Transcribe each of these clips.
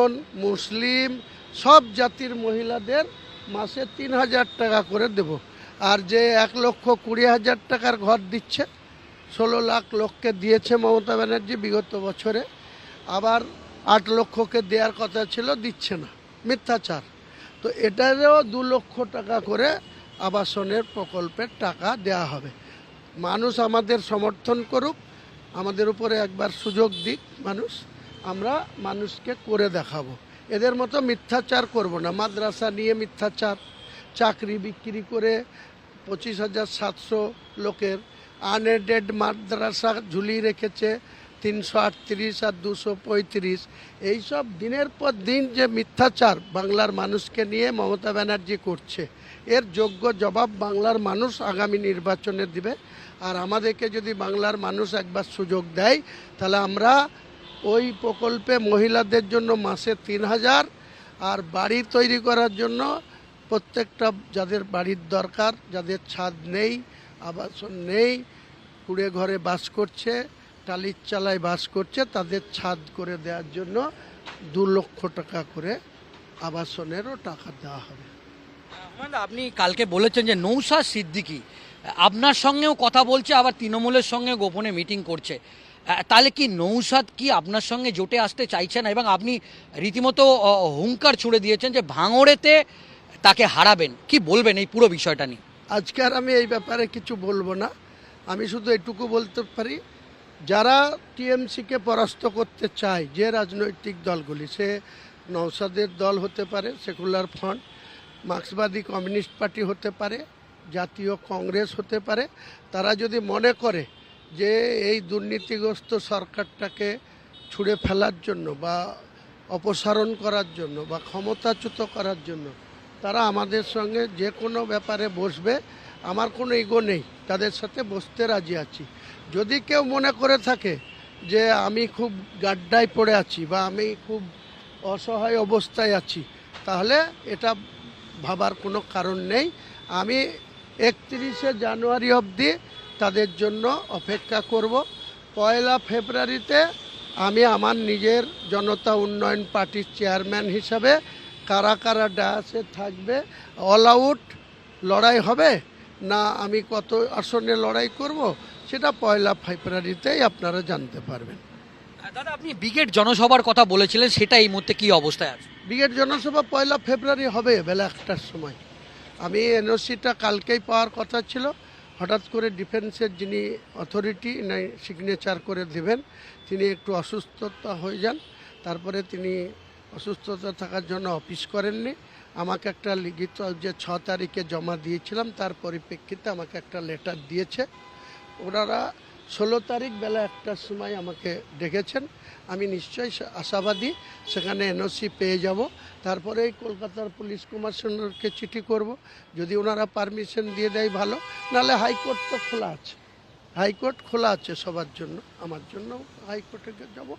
ব্রাহ্মণ, মুসলিম সব জাতির মহিলাদের মাসে 3,000 টাকা করে দেব। আর যে 1,20,000 টাকার ঘর দিচ্ছে, 16 লাখ লোককে দিয়েছে মমতা ব্যানার্জি বিগত বছরে, আবার 8 লক্ষকে দেওয়ার কথা ছিল, দিচ্ছে না, মিথ্যাচার। তো এটারও 2 লক্ষ টাকা করে আবাসনের প্রকল্পের টাকা দেয়া হবে। মানুষ আমাদের সমর্থন করুক, আমাদের উপরে একবার সুযোগ দিক মানুষ, আমরা মানুষকে করে দেখাবো। এদের মতো মিথ্যাচার করব না। মাদ্রাসা নিয়ে মিথ্যাচার, চাকরি বিক্রি করে 25,700 লোকের আনএডেড মাদ্রাসা ঝুলিয়ে রেখেছে 338 আর 235। এইসব দিনের পর দিন যে মিথ্যাচার বাংলার মানুষকে নিয়ে মমতা ব্যানার্জি করছে, এর যোগ্য জবাব বাংলার মানুষ আগামী নির্বাচনে দিবে। আর আমাদেরকে যদি বাংলার মানুষ একবার সুযোগ দেয়, তাহলে আমরা ওই প্রকল্পে মহিলাদের জন্য মাসে 3,000, আর বাড়ি তৈরি করার জন্য প্রত্যেকটা যাদের বাড়ির দরকার, যাদের ছাদ নেই, আবাসন নেই, কুড়ে ঘরে বাস করছে, টালির চালায় বাস করছে, তাদের ছাদ করে দেওয়ার জন্য 2 লক্ষ টাকা করে আবাসনেরও টাকা দেওয়া হবে। আপনি কালকে বলেছেন যে নৌসাদ সিদ্দিকী আপনার সঙ্গেও কথা বলছে, আবার তৃণমূলের সঙ্গে গোপনে মিটিং করছে, তাহলে কি নৌসাদ কি আপনার সঙ্গে জোটে আসতে চাইছে না? এবং আপনি রীতিমতো হুঙ্কার ছুড়ে দিয়েছেন যে ভাঙড়েতে তাকে হারাবেন। কি বলবেন এই পুরো বিষয়টা নিয়ে? আজকে আর আমি এই ব্যাপারে কিছু বলবো না। আমি শুধু এটুকু বলতে পারি, যারা টিএমসিকে পরাস্ত করতে চায়, যে রাজনৈতিক দলগুলি, সে নওশাদের দল হতে পারে, সেকুলার ফ্রন্ট, মার্ক্সবাদী কমিউনিস্ট পার্টি হতে পারে, জাতীয় কংগ্রেস হতে পারে, তারা যদি মনে করে যে এই দুর্নীতিগ্রস্ত সরকারটাকে ছুঁড়ে ফেলার জন্য বা অপসারণ করার জন্য বা ক্ষমতাচ্যুত করার জন্য তারা আমাদের সঙ্গে যে কোনো ব্যাপারে বসবে। আমার কোনো ইগো নেই, তাদের সাথে বসতে রাজি আছি। যদি কেউ মনে করে থাকে যে আমি খুব গাড্ডায় পড়ে আছি বা আমি খুব অসহায় অবস্থায় আছি, তাহলে এটা ভাবার কোনো কারণ নেই। আমি 31শে জানুয়ারি অবধি তাদের জন্য অপেক্ষা করব। 1 ফেব্রুয়ারিতে আমি আমার নিজের জনতা উন্নয়ন পার্টির চেয়ারম্যান হিসাবে কারা কারা ডায়াসে থাকবে, অল আউট লড়াই হবে না, আমি কত আসনে লড়াই করব, সেটা 1 ফেব্রুয়ারিতেই আপনারা জানতে পারবেন। দাদা, আপনি ব্রিগেড জনসভার কথা বলেছিলেন, সেটা এই মুহূর্তে কি অবস্থায় আছে? ব্রিগেড জনসভা 1 ফেব্রুয়ারি হবে বেলা 1টার সময়। আমি এনওসিটা কালকেই পাওয়ার কথা ছিল, হঠাৎ করে ডিফেন্সের যিনি অথরিটি সিগনেচার করে দেবেন, তিনি একটু অসুস্থতা হয়ে যান, তারপরে তিনি অসুস্থতা থাকার জন্য অফিস করেননি। আমাকে একটা লিখিত যে 6 তারিখে জমা দিয়েছিলাম, তার পরিপ্রেক্ষিতে আমাকে একটা লেটার দিয়েছে। ওনারা 16 তারিখ বেলা 1টার সময় আমাকে ডেকেছেন। আমি নিশ্চয়ই আশাবাদী সেখানে এনওসি পেয়ে যাব। তারপরে কলকাতার পুলিশ কমিশনারকে চিঠি করব, যদি ওনারা পারমিশন দিয়ে দেয় ভালো, নাহলে হাইকোর্ট তো খোলা আছে, হাইকোর্ট খোলা আছে সবার জন্য, আমার জন্য হাইকোর্টে যাব,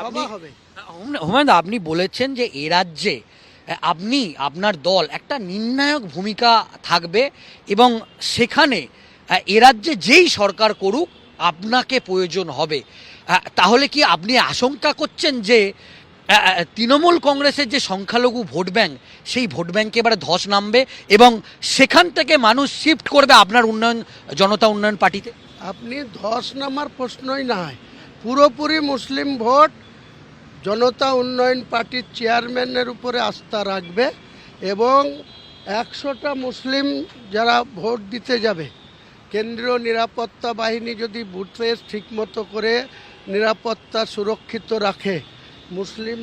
সভা হবে। হুমায়ুন, আপনি বলেছেন যে এ রাজ্যে আপনি, আপনার দল একটা নির্ণায়ক ভূমিকা থাকবে এবং সেখানে এ রাজ্যে যেই সরকার করুক আপনাকে প্রয়োজন হবে। তাহলে কি আপনি আশঙ্কা করছেন যে তৃণমূল কংগ্রেসের যে সংখ্যালঘু ভোট ব্যাংক, সেই ভোট ব্যাংকে এবারে ধস নামবে এবং সেখান থেকে মানুষ শিফট করবে আপনার জনতা উন্নয়ন পার্টিতে? আপনি ধস নামার প্রশ্নই নাই, পুরোপুরি মুসলিম ভোট জনতা উন্নয়ন পার্টির চেয়ারম্যানের উপরে আস্থা রাখবে এবং 100টা মুসলিম যারা ভোট দিতে যাবে, কেন্দ্রীয় নিরাপত্তা বাহিনী যদি বুথে ঠিকমতো করে নিরাপত্তা সুরক্ষিত রাখে, মুসলিম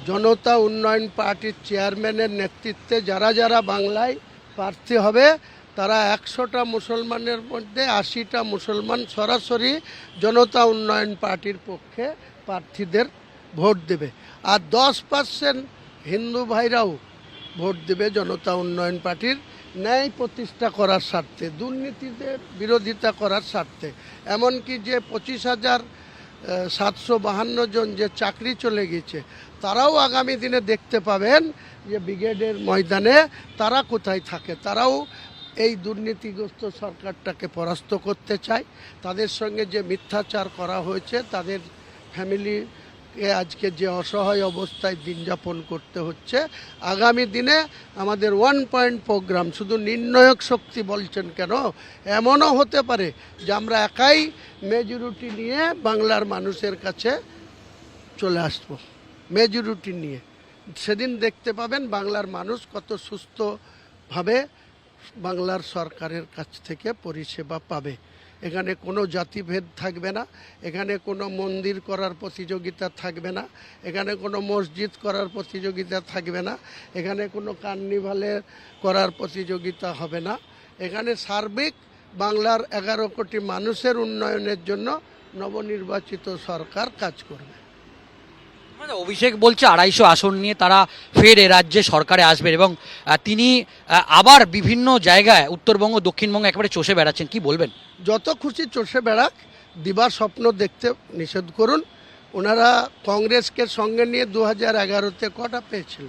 জনতা উন্নয়ন পার্টির চেয়ারম্যানের নেতৃত্বে যারা যারা বাংলায় প্রার্থী হবে, তারা 100টা মুসলমানের মধ্যে 80টা মুসলমান সরাসরি জনতা উন্নয়ন পার্টির পক্ষে প্রার্থীদের ভোট দেবে, আর 10% হিন্দু ভাইরাও ভোট দেবে জনতা উন্নয়ন পার্টির ন্যায় প্রতিষ্ঠা করার স্বার্থে, দুর্নীতিতে বিরোধিতা করার স্বার্থে। এমনকি যে 25,752 জন যে চাকরি চলে গেছে, তারাও আগামী দিনে দেখতে পাবেন যে ব্রিগেডের ময়দানে তারা কোথায় থাকে। তারাও এই দুর্নীতিগ্রস্ত সরকারটাকে পরাস্ত করতে চায়। তাদের সঙ্গে যে মিথ্যাচার করা হয়েছে, তাদের ফ্যামিলি আজকে যে অসহায় অবস্থায় দিন যাপন করতে হচ্ছে, আগামী দিনে আমাদের 1 পয়েন্ট প্রোগ্রাম শুধু নির্ণায়ক শক্তি বলছেন কেন, এমনও হতে পারে যে আমরা একাই মেজরিটি নিয়ে বাংলার মানুষের কাছে চলে আসবো, মেজরিটি নিয়ে। সেদিন দেখতে পাবেন বাংলার মানুষ কত সুস্থভাবে বাংলার সরকারের কাছ থেকে পরিষেবা পাবে। এখানে কোনো জাতিভেদ থাকবে না, এখানে কোনো মন্দির করার প্রতিযোগিতা থাকবে না, এখানে কোনো মসজিদ করার প্রতিযোগিতা থাকবে না, এখানে কোনো কার্নিভালে করার প্রতিযোগিতা হবে না। এখানে সার্বিক বাংলার 11 কোটি মানুষের উন্নয়নের জন্য নবনির্বাচিত সরকার কাজ করবে। অভিষেক বলছে 250 আসন নিয়ে তারা ফের এ রাজ্যে সরকারে আসবেন এবং তিনি আবার বিভিন্ন জায়গায় উত্তরবঙ্গ দক্ষিণবঙ্গ একেবারে চষে বেড়াচ্ছেন, কি বলবেন? যত খুশি চষে বেড়াক, দিবার স্বপ্ন দেখতে নিষেধ করুন। ওনারা কংগ্রেসকে সঙ্গে নিয়ে 2011-তে কটা পেয়েছিল?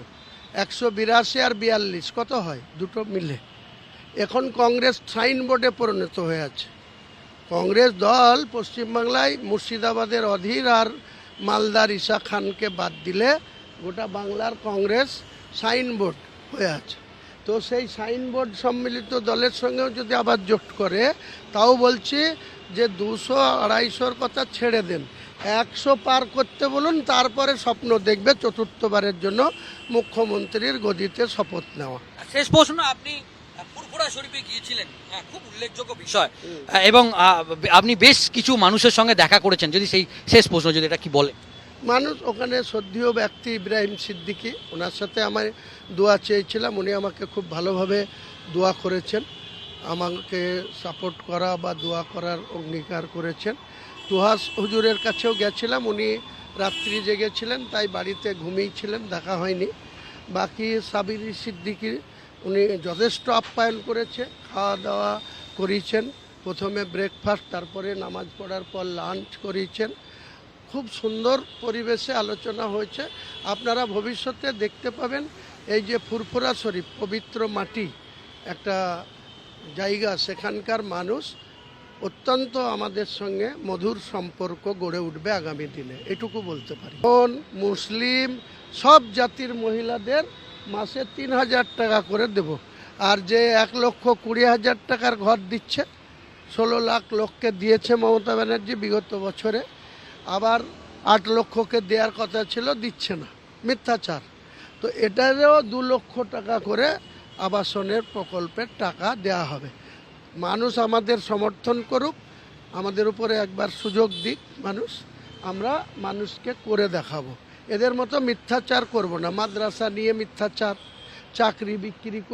182 আর 42 কত হয়? দুটো মিলে এখন কংগ্রেস সাইনবোর্ডে পরিণত হয়ে আছে। কংগ্রেস দল পশ্চিমবাংলায় মুর্শিদাবাদের অধীর আর মালদার ঈশা খানকে বাদ দিলে গোটা বাংলার কংগ্রেস সাইনবোর্ড হয়ে আছে। তো সেই সাইনবোর্ড সম্মিলিত দলের সঙ্গেও যদি আবার জোট করে, তাও বলছি যে 200-250-র কথা ছেড়ে দেন, 100 পার করতে বলুন, তারপরে স্বপ্ন দেখবে চতুর্থবারের জন্য মুখ্যমন্ত্রীর গদিতে শপথ নেওয়া। শেষ প্রশ্ন, আপনি ফুরফুরা শরীফে গিয়েছিলেন, খুব উল্লেখযোগ্য বিষয়, এবং আপনি বেশ কিছু মানুষের সঙ্গে দেখা করেছেন, যদি সেই শেষ প্রশ্ন যদি এটা কি বলে। মানুষ ওখানে শ্রদ্ধেয় ব্যক্তি ইব্রাহিম সিদ্দিকী, ওনার সাথে আমার দোয়া চেয়েছিলাম, উনি আমাকে খুব ভালোভাবে দোয়া করেছেন, আমাকে সাপোর্ট করা বা দোয়া করার অঙ্গীকার করেছেন। তুহাস হুজুরের কাছেও গেছিলাম, উনি রাত্রি জেগেছিলেন, তাই বাড়িতে ঘুমিয়েছিলেন, দেখা হয়নি। বাকি সাবির সিদ্দিকী উনি যথেষ্ট আপ্যায়ন করেছে, খাওয়া দাওয়া করিয়েছেন, প্রথমে ব্রেকফাস্ট, তারপরে নামাজ পড়ার পর লাঞ্চ করিয়েছেন। খুব সুন্দর পরিবেশে আলোচনা হয়েছে। আপনারা ভবিষ্যতে দেখতে পাবেন এই যে ফুরফুরা শরীফ পবিত্র মাটি একটা জায়গা, সেখানকার মানুষ অত্যন্ত আমাদের সঙ্গে মধুর সম্পর্ক গড়ে উঠবে আগামী দিনে, এটুকু বলতে পারি। এখন মুসলিম সব জাতির মহিলাদের মাসে 3000 টাকা করে দেব। আর যে 1,20,000 টাকার ঘর দিচ্ছে, 16 লাখ লোককে দিয়েছে মমতা ব্যানার্জি বিগত বছরে, আবার 8 লক্ষকে দেওয়ার কথা ছিল, দিচ্ছে না, মিথ্যাচার। তো এটারও 2 লক্ষ টাকা করে আবাসনের প্রকল্পের টাকা দেয়া হবে। মানুষ আমাদের সমর্থন করুক, আমাদের উপরে একবার সুযোগ দিক মানুষ, আমরা মানুষকে করে দেখাবো। এদের মতো মিথ্যাচার করব না। মাদ্রাসা নিয়ে মিথ্যাচার, চাকরি বিক্রি করে